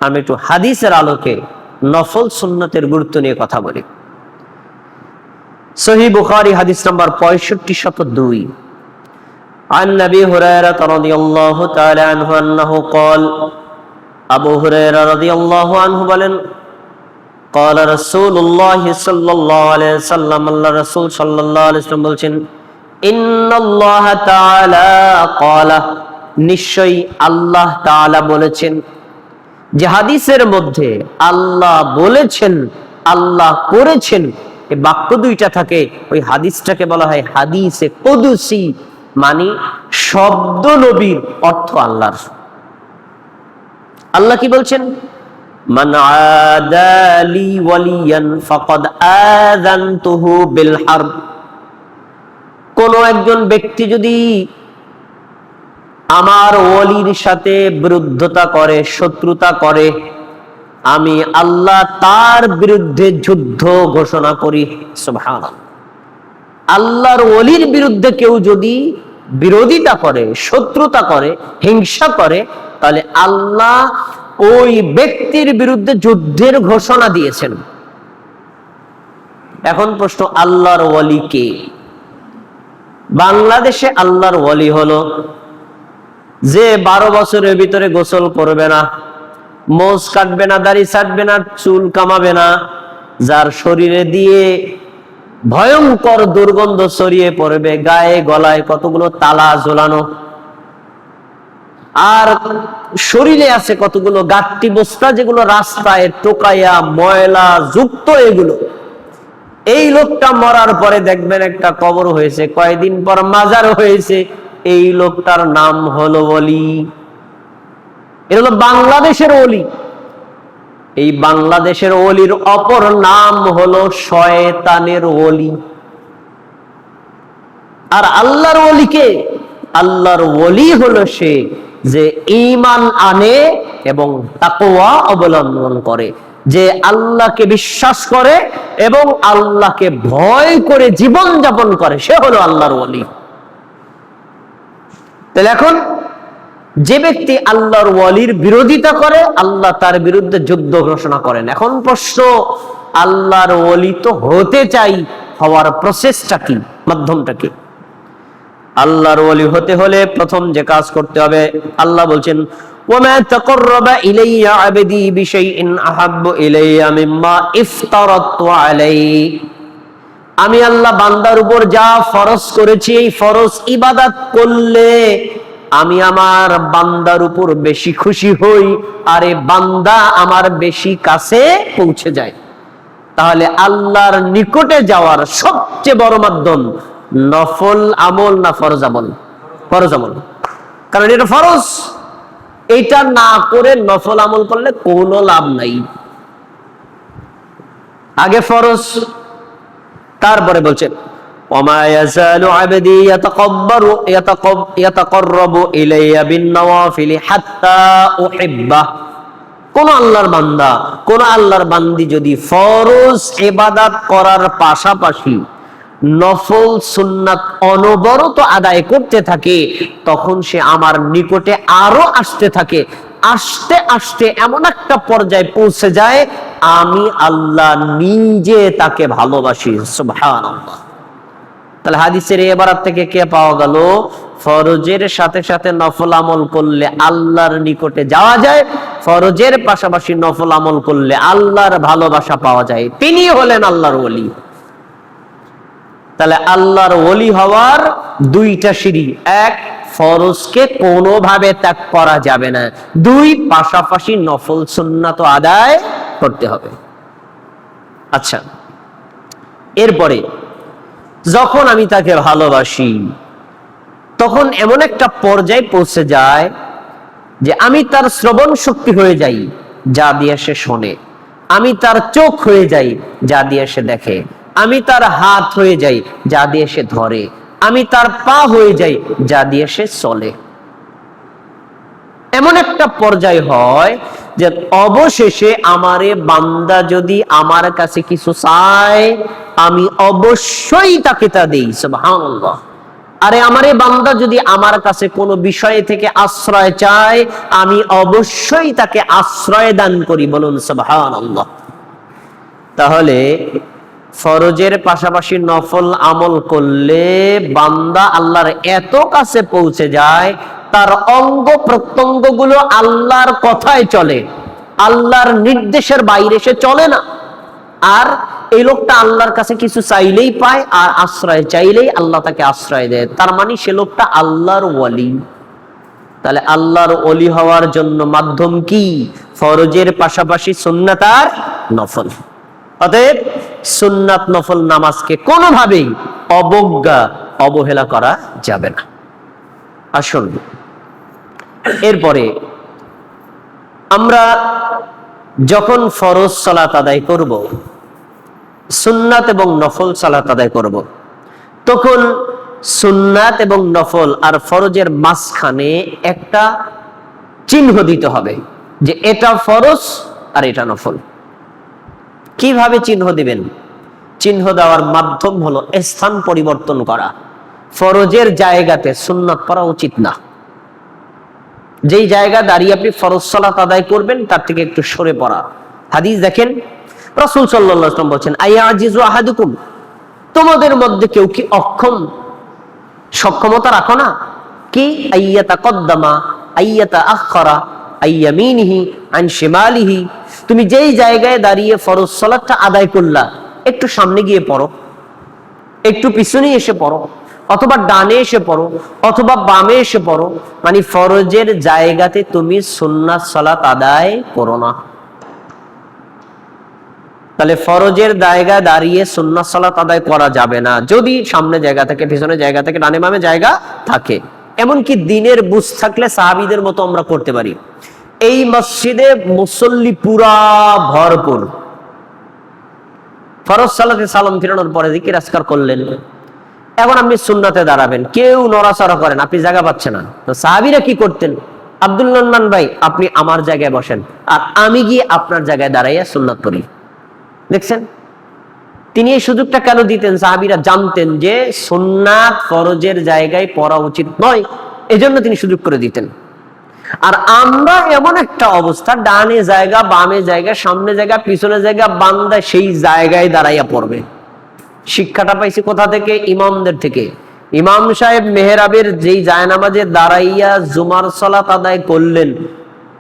আমি একটু হাদিসের আলোকে নফল সুন্নতের গুরুত্ব নিয়ে কথা বলি। সহিহ বুখারী হাদিস নাম্বার 6502 عن نبي هريرة رضي الله تعالى عنه أنه قال আবু হুরায়রা রাদিয়াল্লাহু আনহু বলেন قال رسول الله صلى الله عليه وسلم আল্লাহ রাসূল সাল্লাল্লাহু আলাইহি ওয়াসাল্লাম বলেন ইন্নাল্লাহ তাআলা قال নিশ্চয়ই আল্লাহ তাআলা বলেছেন। যে হাদিসের মধ্যে আল্লাহ বলেছেন আল্লাহ করেছেন এই বাক্য দুইটা থাকে, ওই হাদিসটাকে বলা হয় হাদিসে কুদসি, মানে শব্দ নবীর অর্থ আল্লাহর। আল্লাহ কি বলছেন? মান আদালি ওয়ালিয়ান ফাকাদ আযানতুহু বিল হারব। কোন একজন ব্যক্তি যদি আমার ওলির সাথে বিরুদ্ধতা করে, শত্রুতা করে, আমি আল্লাহ তার বিরুদ্ধে যুদ্ধ ঘোষণা করি। সুবহানাল্লাহ। আল্লাহর ওলির বিরুদ্ধে কেউ যদি বিরোধিতা করে, শত্রুতা করে, হিংসা করে, তাহলে আল্লাহ ওই ব্যক্তির বিরুদ্ধে যুদ্ধের ঘোষণা দিয়েছেন। এখন প্রশ্ন, আল্লাহর ওলি কে? বাংলাদেশে আল্লাহর ওলি হলো যে 12 বছরের ভিতরে গোসল করবে না, মোজ কাটবে না, দাড়ি ছাড়বে না, চুল কামাবে না, যার শরীরে দিয়ে ভয়ঙ্কর দুর্গন্ধ ছড়িয়ে পড়বে, গায়ে গলায় কতগুলো তালা ঝোলানো, আর শরীরে আছে কতগুলো গাট্টি বস্তা, যেগুলো রাস্তায় টোকাইয়া ময়লা যুক্ত। এগুলো এই লোকটা মরার পরে দেখবেন একটা কবর হয়েছে, কয়েকদিন পর মাজার হয়েছে, এই লোকটার নাম হলো ওলি। এটা হলো বাংলাদেশের ওলি। এই বাংলাদেশের ওলির অপর নাম হলো শয়তানের ওলি। আর আল্লাহর ওলিকে, আল্লাহর ওলি হলো সে যে ঈমান আনে এবং তাকওয়া অবলম্বন করে, যে আল্লাহকে বিশ্বাস করে এবং আল্লাহকে ভয় করে জীবন যাপন করে, সে হলো আল্লাহর ওলি। তাহলে এখন যে ব্যক্তি আল্লাহর ওয়ালির বিরোধিতা করে, আল্লাহ তার বিরুদ্ধে যুদ্ধ ঘোষণা করেন। এখন প্রশ্ন, আল্লাহর ওলি তো হতে চাই, হওয়ার প্রসেসটা কি, মাধ্যমটা কি? আল্লাহর ওলি হতে হলে প্রথম যে কাজ করতে হবে, আল্লাহ বলছেন ওয়ামা তাকাররাবা ইলাইয়া আবদি বিশাইইন আহাব্বু ইলাইয়া মিম্মা ইফতারাতু আলাইহি। আমি আল্লাহ বান্দার উপর যা ফরজ করেছি, এই ফরজ ইবাদত করলে আমি আমার বান্দার উপর বেশি খুশি হই, আর এই বান্দা আমার বেশি কাছে পৌঁছে যায়। তাহলে আল্লাহর নিকটে যাওয়ার সবচেয়ে বড় মাধ্যম নফল আমল না ফরজ আমল? ফরজ আমল, কারণ এটা ফরজ। এইটা না করে নফল আমল করলে কোনো লাভ নাই। আগে ফরজ, তারপরে বলছেন ওমা ইয়াজালু আবদি ইয়াতাকাররাবু ইলাইয়া বিন-নওয়াফিল হাত্তা উহিব্বা। কোন আল্লাহর বান্দা, কোন আল্লাহর বান্দি যদি ফরজ ইবাদত করার পাশাপাশি নফল সুন্নাত অনবরত আদায় করতে থাকে, তখন সে আমার নিকটে আরো আসতে থাকে। আস্তে আস্তে এমন একটা পর্যায়ে পৌঁছে যায়, আমি আল্লাহ নিজে তাকে ভালোবাসি। সুবহানাল্লাহ। তাহলে হাদিসের এই ইবারত থেকে কে পাওয়া গেল? ফরজের সাথে সাথে নফল আমল করলে আল্লাহর নিকটে যাওয়া যায়, ফরজের পাশাপাশি নফল আমল করলে আল্লাহর ভালোবাসা পাওয়া যায়। তিনি হলেন আল্লাহর ওলি। তাহলে আল্লাহর ওলি হওয়ার দুইটা সিঁড়ি, এক, ফরজকে কোনোভাবে ত্যাগ করা যাবে না, দুই, পাশাপাশি নফল সুন্নাত আদায় করতে হবে। আচ্ছা, এরপরে যখন আমি তাকে ভালোবাসি, তখন এমন একটা পর্যায়ে পৌঁছে যায় যে আমি তার শ্রবণ শক্তি হয়ে যাই, যা দিয়ে সে শোনে। আমি তার চোখ হয়ে যাই, যা দিয়ে সে দেখে। আমি তার হাত হয়ে যাই, যা দিয়ে সে ধরে। আমি তার পা হয়ে যাই, যা দিয়ে সে চলে। এমন একটা পর্যায় হয় যে অবশেষে আমারে বান্দা যদি আমার কাছে কিছু চায়, আমি অবশ্যই তাকে তা দেই। সুবহানাল্লাহ। আরে আমারে বান্দা যদি আমার কাছে কোনো বিষয় থেকে আশ্রয় চায়, আমি অবশ্যই তাকে আশ্রয় দান করি। বলুন সুবহানাল্লাহ। তাহলে ফরজের পাশাপাশি নফল আমল করলে বান্দা আল্লাহর এত কাছে পৌঁছে যায়, তার অঙ্গ প্রত্যঙ্গ গুলো আল্লাহর কথায় চলে, আল্লাহর নির্দেশের বাইরে সে চলে না। আর এই লোকটা আল্লাহর কাছে কিছু চাইলেই পায়, আর আশ্রয় চাইলেই আল্লাহ তাকে আশ্রয় দেয়। তার মানে সে লোকটা আল্লাহর ওয়ালি। তাহলে আল্লাহর ওলি হওয়ার জন্য মাধ্যম কি? ফরজের পাশাপাশি সুন্নাত আর নফল। অতএব সুন্নাত নফল নামাজকে কোনোভাবেই অবজ্ঞা অবহেলা করা যাবে না। আসুন এরপরে আমরা যখন ফরজ সালাত আদায় করব, সুন্নাত এবং নফল সালাত আদায় করব, তখন সুন্নাত এবং নফল আর ফরজের মাঝখানে একটা চিহ্ন দিতে হবে যে এটা ফরজ আর এটা নফল। কিভাবে চিহ্ন দিবেন? চিহ্ন দেওয়ার মাধ্যম হলো স্থান পরিবর্তন করা। ফরজের জায়গাতে সুন্নাত পড়া উচিত না। যেই জায়গা দাঁড়িয়ে আপনি ফরজ সালাত আদায় করবেন তার থেকে একটু সরে পড়া। হাদিস দেখেন, রাসূল সাল্লাল্লাহু আলাইহি ওয়াসাল্লাম বলেন, আয়াজিজু আহাদুকুম, তোমাদের মধ্যে কেউ কি অক্ষম, সক্ষমতা রাখো না? কি? আইয়াতা কদ্দামা আইয়াতা আখরা আইয়ামিনিহি আন শিমালিহি, তুমি যেই জায়গায় দাঁড়িয়ে ফরজ সালাতটা আদায় করলা, একটু সামনে গিয়ে পড়ো, একটু পিছনে এসে পড়ো, অথবা ডানে এসে পড়ো, অথবা বামে এসে পড়ো। মানে ফরজের জায়গাতে তুমি সুন্নাত সালাত আদায় করো না। তাহলে ফরজের জায়গায় দাঁড়িয়ে সুন্নাত সালাত আদায় করা যাবে না যদি সামনে জায়গা থাকে, পিছনে জায়গা থাকে, ডানে বামে জায়গা থাকে। এমনকি দিনের বুঝ থাকলে সাহাবীদের মতো আমরা করতে পারি। এই মসজিদে মুসল্লি পুরা ভরপুর, ফরজ সালাতে সালাম ফিরানোর পরে জিকির আজকার করলেন, এখন আপনি সুন্নাতে দাঁড়াবেন, কেউ নড়াচড়া করেন, আপনি জায়গা পাচ্ছেন না। তো সাহাবীরা কি করতেন? আব্দুল রহমান ভাই, আপনি আমার জায়গায় বসেন, আর আমি গিয়ে আপনার জায়গায় দাঁড়াইয়া সুন্নাত পড়ি। দেখছেন তিনি এই সুযোগটা কেন দিতেন? সাহাবীরা জানতেন যে সুন্নাত ফরজের জায়গায় পড়া উচিত নয়, এজন্য তিনি সুযোগ করে দিতেন। আর আমরা এমন একটা অবস্থা, ডানে জায়গা, বামে জায়গা, সামনে জায়গা, পিছনে জায়গা, বান্দা সেই জায়গায় দাঁড়াইয়া পড়বে। শিক্ষাটা পাইছি কোথা থেকে? ইমামদের থেকে। ইমাম সাহেব মেহরাবের যেই জায়নামাজে দাঁড়াইয়া জুমার সালাত আদায় করলেন,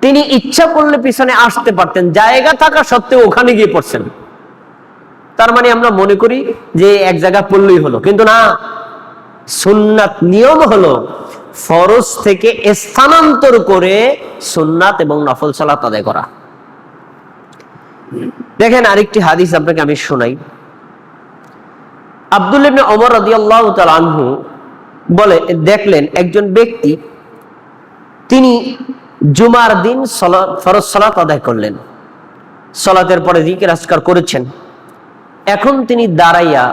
তিনি ইচ্ছা করলে পিছনে আসতে পারতেন, জায়গা থাকা সত্ত্বেও ওখানে গিয়ে পড়ছেন। তার মানে আমরা মনে করি যে এক জায়গা পড়লেই হলো, কিন্তু না। সুন্নাত নিয়ম হলো ফরজ থেকে স্থানান্তর করে সুন্নাত এবং নফল সালাত আদায় করা। দেখেন আরেকটি হাদিস আপনাকে আমি শোনাই। আব্দুল্লাহ ইবনে ওমর রাদিয়াল্লাহু তাআলা আনহু বলে, দেখলেন একজন ব্যক্তি, তিনি জুমার দিন ফরজ সালাত আদায় করলেন, সালাতের পরে জিকির আজকার করেছেন, এখন তিনি দাঁড়াইয়া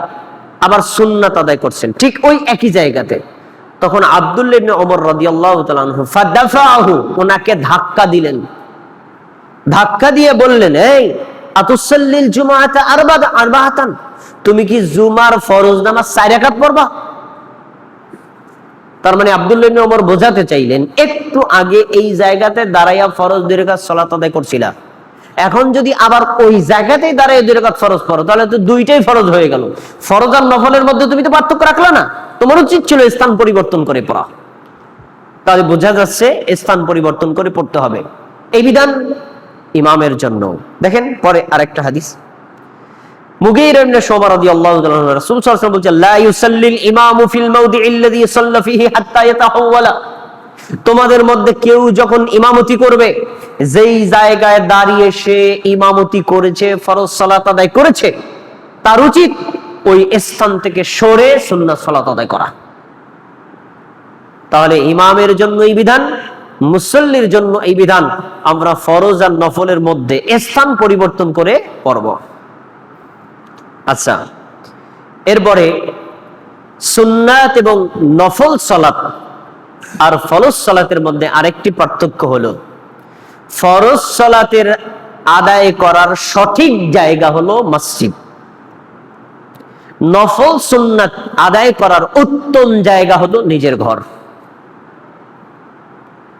আবার সুন্নাত আদায় করছেন ঠিক ওই একই জায়গাতে। তখন আব্দুল্লাহ ইবনে ওমর রাদিয়াল্লাহু তাআলা আনহু ফাদাফাহু, ওনাকে ধাক্কা দিলেন। ধাক্কা দিয়ে বললেন, এই আতুসাল্লিল জুমাআতা আরবাআতান, তুমি কি জুমার ফরজ নামাজ 4 রাকাত পড়বা? তার মানে আব্দুল্লাহ ইবনে ওমর বোঝাতে চাইলেন, একটু আগে এই জায়গাতে দাঁড়াইয়া ফরজ 2 রাকাত সালাত আদায় করছিলা, এখন যদি আবার ওই জায়গাতেই দাঁড়ায় 2 রাকাত ফরজ পড়ো, তাহলে তো দুইটাই ফরজ হয়ে গেল। ফরজ আর নফলের মধ্যে তুমি তো পার্থক্য রাখলা না, তোমার উচিত ছিল স্থান পরিবর্তন করে পড়া। তাহলে বোঝা যাচ্ছে স্থান পরিবর্তন করে পড়তে হবে। এই বিধান ইমামের জন্য। দেখেন পরে আরেকটা হাদিস, মুগীরা ইবনে শুবা রাদিয়াল্লাহু তাআলা আনহু, রাসূল সাল্লাল্লাহু আলাইহি ওয়াসাল্লাম বলেন, লা ইউসাল্লিল ইমামু ফিল মাওদিইল্লাযী সাল্লা ফীহি হাত্তা ইয়াতাহাওয়ালা, তোমাদের মধ্যে কেউ যখন ইমামতি করবে, যেই জায়গায় দাঁড়িয়ে সে ইমামতি করেছে, ফরজ সালাত আদায় করেছে, তার উচিত ওই স্থান থেকে সরে সুন্নাত সালাত আদায় করা। তাহলে ইমামের জন্য এই বিধান, মুসল্লির জন্য এই বিধান, আমরা ফরজ আর নফলের মধ্যে স্থান পরিবর্তন করে পড়ব। আচ্ছা, এরপরে সুন্নাত এবং নফল সালাত আর ফরজ সালাতের মধ্যে আরেকটি পার্থক্য হলো, ফরজ সালাতের আদায় করার সঠিক জায়গা হলো মসজিদ, নফল সুন্নাত আদায় করার উত্তম জায়গা হলো নিজের ঘর।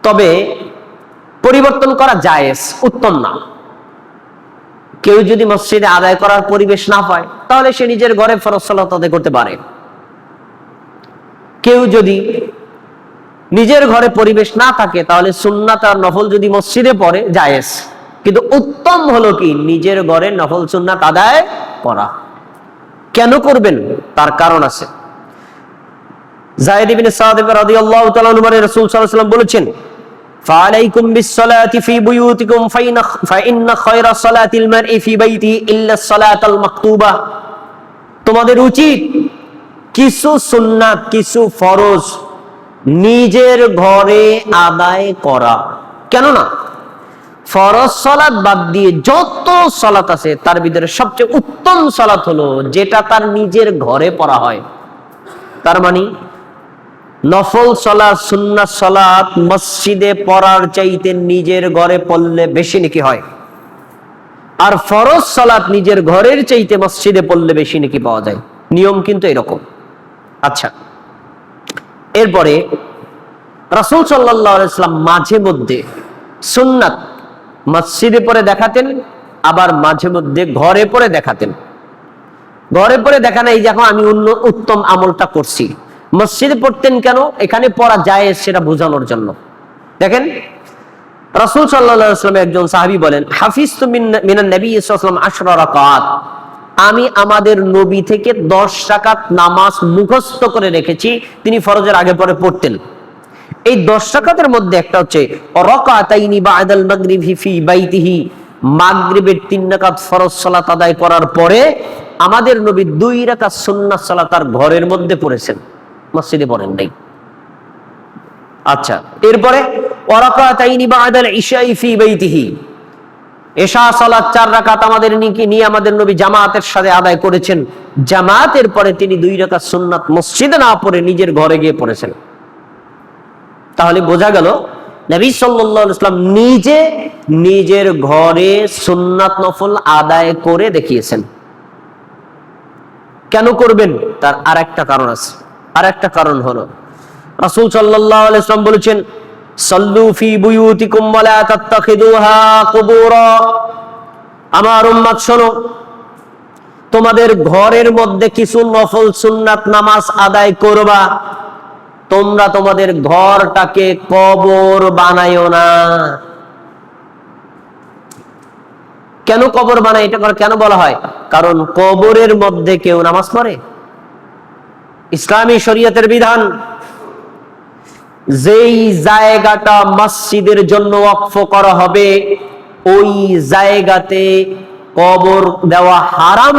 তবে পরিবর্তন করা জায়েজ, উত্তম না। কেউ যদি মসজিদে আদায় করার পরিবেশ না পায় তাহলে সে নিজের ঘরে ফরজ সালাত আদায় করতে পারে। কেউ যদি নিজের ঘরে পরিবেশ না থাকে তাহলে সুন্নাত আর নফল যদি মসজিদে পড়ে জায়েজ, কিন্তু উত্তম হলো কি নিজের ঘরে নফল সুন্নাত আদায় করা। কেন করবেন তার কারণ আছে। যায়েদ ইবনে সাদ রাদিয়াল্লাহু তাআলা আনহু রাসূল সাল্লাল্লাহু আলাইহি ওয়াসাল্লাম বলেছেন, ফালাইকুম বিসসালাতি ফি বুয়ুতিকুম ফাইন্না খায়রা সালাতিল মারই ফি বাইতিহি ইল্লা সালাতাল মাকতুবা। তোমাদের উচিত কিছু সুন্নাত, কিছু ফরজ নিজের ঘরে আদায় করা। কেননা ফরজ সালাত বাদ দিয়ে যত সালাত আছে তার ভিতরে সবচেয়ে উত্তম সালাত হলো যেটা তার নিজের ঘরে পড়া হয়। তার মানে নফল সালাত, সুন্নাত সালাত মসজিদে পড়ার চাইতে নিজের ঘরে পড়লে বেশি নেকি হয়, আর ফরজ সালাত নিজের ঘরের চাইতে মসজিদে পড়লে বেশি নেকি পাওয়া যায়। নিয়ম কিন্তু এরকম। আচ্ছা, এরপরে রাসূল সাল্লাল্লাহু আলাইহি ওয়াসাল্লাম মাঝে মধ্যে সুন্নাত মসজিদে পড়ে দেখাতেন, আবার মাঝে মধ্যে ঘরে পড়ে দেখাতেন। ঘরে পড়ে দেখানো এই যখন আমি উত্তম আমলটা করছি। মসজিদে পড়তেন কেন? এখানে পড়া যায় সেটা বোঝানোর জন্য। দেখেন রাসূল সাল্লাল্লাহু আলাইহি ওয়াসাল্লাম একজন সাহাবী বলেন, হাফিজতু মিনান নবী সাল্লাল্লাহু আলাইহি ওয়াসাল্লাম 10 রাকাত। আমি আমাদের নবী থেকে 10 রাকাত নামাজ মুখস্থ করে রেখেছি। তিনি ফরজের আগে পরে পড়তেন। এই 10 রাকাতের মধ্যে একটা হচ্ছে রাকাতাইনি বাদাল মাগরিবি ফি বাইতিহি, মাগরিবের 3 রাকাত ফরজ সালাত আদায় করার পরে আমাদের নবী 2 রাকাত সুন্নাত সালাত তার ঘরের মধ্যে পড়েছেন, মসজিদে পড়েন নাই। আচ্ছা, এরপরে রাকাতাইনি বাদাল ইশাই ফি বাইতিহি, এশা সালাত 4 রাকাত আমাদের নিয়ে আমাদের নবী জামাতের সাথে আদায় করেছেন। জামাতের পরে তিনি 2 রাকাত সুন্নাত মসজিদে না পড়ে নিজের ঘরে গিয়ে পড়েছেন। তাহলে বোঝা গেল নবী সাল্লাল্লাহু আলাইহি ওয়াসাল্লাম নিজে নিজের ঘরে সুন্নাত নফল আদায় করে দেখিয়েছেন। কেন করবেন তার আরেকটা কারণ আছে। আরেকটা কারণ হলো রাসূল সাল্লাল্লাহু আলাইহি ওয়াসাল্লাম বলেছেন, সাল্লু ফি বুয়ুতিকুম ওয়া লা তাত্তাখিদুহা কুবুরা। আমার উম্মত শোনো, তোমাদের ঘরের মধ্যে কিছু নফল সুন্নাত নামাজ আদায় করবা, তোমরা তোমাদের ঘরটাকে কবর বানাইও না। কেন কবর বানায় এটা কেন বলা হয়? কারণ কবরের মধ্যে কেউ নামাজ পড়ে? ইসলামী শরীয়তের বিধান, যেই জায়গাটা মসজিদের জন্য ওয়াকফ করা হবে ওই জায়গাতে কবর দেওয়া হারাম,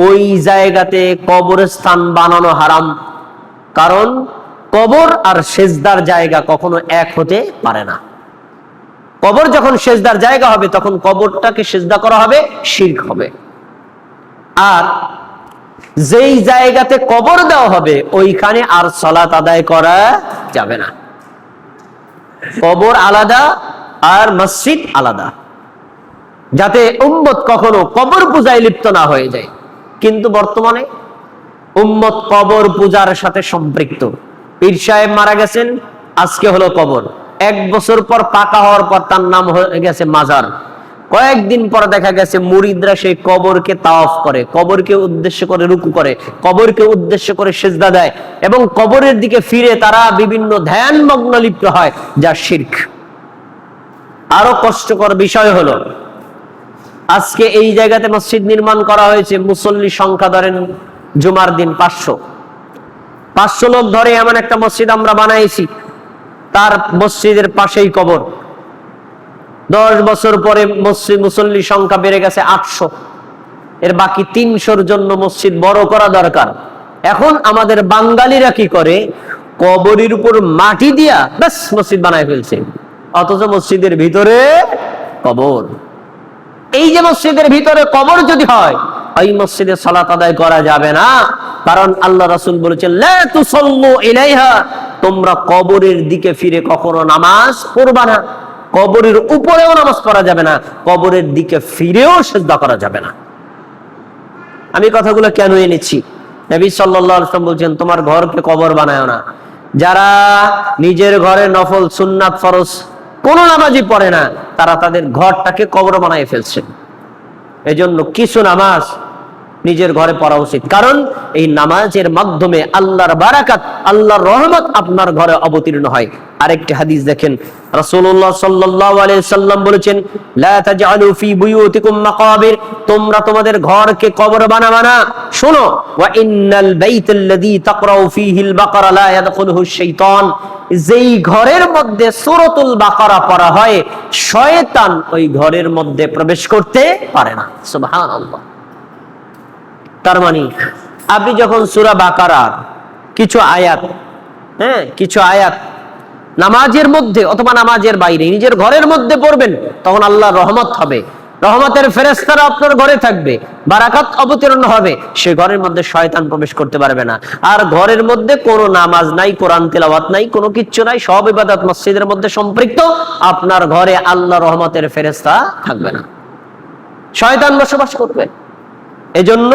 ওই জায়গাতে কবরস্থান বানানো হারাম। কারণ কবর আর সেজদার জায়গা কখনো এক হতে পারে না। কবর যখন সেজদার জায়গা হবে তখন কবরটাকে সেজদা করা হবে, শিরক হবে। আর যেই জায়গাতে কবর দেওয়া হবে ওইখানে আর সালাত আদায় করা যাবে না। কবর আলাদা আর মসজিদ আলাদা, যাতে উম্মত কখনো কবর পূজায় লিপ্ত না হয়ে যায়। কিন্তু বর্তমানে উম্মত কবর পূজার সাথে সম্পৃক্ত। পীর সাহেব মারা গেছেন, আজকে হলো কবর। 1 বছর পর পাকা হওয়ার পর তার নাম হয়ে গেছে মাজার। কয়েকদিন পর দেখা গেছে মুরিদরা সেই কবরকে তাওয়াফ করে, কবরকে উদ্দেশ্য করে রুকু করে, কবরকে উদ্দেশ্য করে সিজদা দেয় এবং কবরের দিকে ফিরে তারা বিভিন্ন ধ্যানমগ্ন লিপ্ত হয়, যা শিরক। আরো কষ্টকর বিষয় হলো আজকে এই জায়গাতে মসজিদ নির্মাণ করা হয়েছে, মুসল্লি সংখ্যা ধরেন জুমার দিন 500 লোক ধরে এমন একটা মসজিদ আমরা বানাইছি, তার মসজিদের পাশেই কবর। 10 বছর পরে মুসল্লি সংখ্যা বেড়ে গেছে 800, এর বাকি 300-র জন্য মসজিদ বড় করা দরকার। এখন আমাদের বাঙালিরা কি করে, কবরের উপর মাটি দিয়া ব্যাস মসজিদ বানায় ফেলছে, অথচ মসজিদের ভিতরে কবর। এই যে মসজিদের ভিতরে কবর যদি হয় ওই মসজিদে সালাত আদায় করা যাবে না, কারণ আল্লাহ রাসূল বলেছেন লা তুসাল্লু ইলাইহা, তোমরা কবরের দিকে ফিরে কখনো নামাজ পড়বা না। কবরের উপরেও নামাজ পড়া যাবে না, কবরের দিকে ফিরেও সিজদা করা যাবে না। আমি কথাগুলো কেন এনেছি? নবী সাল্লাল্লাহু আলাইহি ওয়াসাল্লাম বলছেন, তোমার ঘরকে কবর বানায় না। যারা নিজের ঘরে নফল, সুন্নাত, ফরজ কোন নামাজই পড়ে না, তারা তাদের ঘরটাকে কবর বানায় ফেলছে। এজন্য কিছু নামাজ নিজের ঘরে পড়া উচিত, কারণ এই নামাজের মাধ্যমে আল্লাহর বারাকাত, আল্লাহর রহমত আপনার ঘরে অবতীর্ণ হয়। আরেকটি হাদিস দেখেন, রাসূলুল্লাহ সাল্লাল্লাহু আলাইহি সাল্লাম বলেছেন, লা তাজআলু ফি বুয়ুতিকুম মাকাবির, তোমরা তোমাদের ঘরকে কবর বানাবা না। শোনো, ওয়া ইন্নাল বাইতাল্লাযী তাকরাউ ফীহিল বাকারা লা ইয়াদখুলুহুশ শাইতান, যেই ঘরের মধ্যে সূরাতুল বাকারা পড়া হয়, শয়তান ওই ঘরের মধ্যে প্রবেশ করতে পারে না। সুবহানাল্লাহ। তার মানে আপনি যখন সূরা বাকারার কিছু আয়াত, কিছু আয়াত নামাজের মধ্যে অথবা নামাজের বাইরে নিজের ঘরের মধ্যে পড়বেন, তখন আল্লাহর রহমত হবে, রহমতের ফেরেশতারা আপনার ঘরে থাকবে, বারাকাত অবতীর্ণ হবে, সে ঘরের মধ্যে শয়তান প্রবেশ করতে পারবে না। আর ঘরের মধ্যে কোনো নামাজ নাই, কোরআন তেলাওয়াত নাই, কোনো কিচ্ছু নাই, সব ইবাদত মসজিদের মধ্যে সম্পৃক্ত, আপনার ঘরে আল্লাহর রহমতের ফেরেশতা থাকবে না, শয়তান বসবাস করবে। এজন্য